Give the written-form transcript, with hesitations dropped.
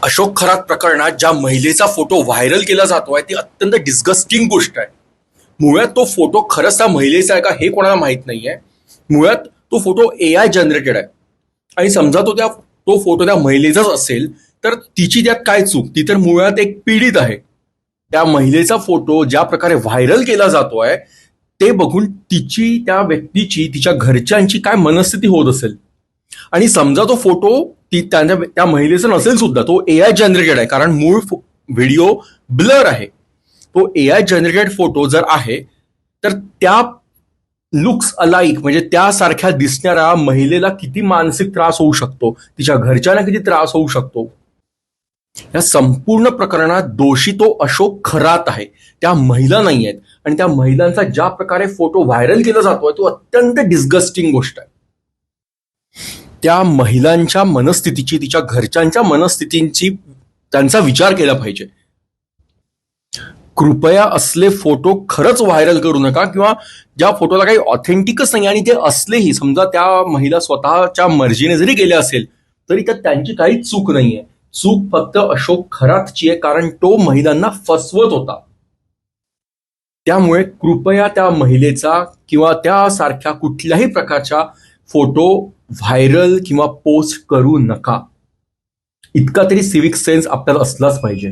अशोक खरात प्रकरणात ज्या महिलेचा फोटो व्हायरल केला जातोय ती अत्यंत डिस्गस्टिंग गोष्ट आहे. मुळात तो फोटो खरंच त्या महिलेचा आहे का हे कोणाला माहित नाहीये. मुळात तो फोटो AI जनरेटेड आहे आणि समजा तो फोटो त्या महिलेचाच असेल तर तिची त्यात काय चूक. ती तर मुळात एक पीडित आहे. त्या महिलेचा फोटो ज्या प्रकारे व्हायरल केला जातोय ते बघून त्या व्यक्तीची तिच्या घरच्यांची काय मनस्थिती होत असेल. आणि समजा तो फोटो त्या महिलेचा नसेल सुद्धा, तो AI जनरेटेड आहे, कारण मूळ व्हिडिओ ब्लर आहे. तो AI जनरेटेड फोटो जर आहे तर त्या लुक्स अलाइक म्हणजे त्यासारख्या दिसणाऱ्या महिलेला किती मानसिक त्रास होऊ शकतो, तिच्या घरच्यांना किती त्रास होऊ शकतो. या संपूर्ण प्रकरणात दोषी तो अशोक खरात आहे, त्या महिला नाही आहेत. आणि त्या महिलांचा ज्या प्रकारे फोटो व्हायरल केला जातोय तो अत्यंत डिस्गस्टिंग गोष्ट आहे. त्या महिलांच्या मनस्थितीची, तिच्या घरच्यांच्या मनस्थितींची त्यांचा विचार केला पाहिजे. कृपया असले फोटो खरंच व्हायरल करू नका, किंवा ज्या फोटोला काही ऑथेंटिकच नाही आणि ते असलेही समजा त्या महिला स्वतःच्या मर्जीने जरी गेल्या असेल तरी त्यात त्यांची काहीच चूक नाहीये. चूक फक्त अशोक खरातची आहे, कारण तो महिलांना फसवत होता. त्यामुळे कृपया त्या महिलेचा किंवा त्यासारख्या कुठल्याही प्रकारच्या फोटो व्हायरल किंवा पोस्ट करू नका. इतका तरी सिव्हिक सेन्स आपल्याला असलाच पाहिजे.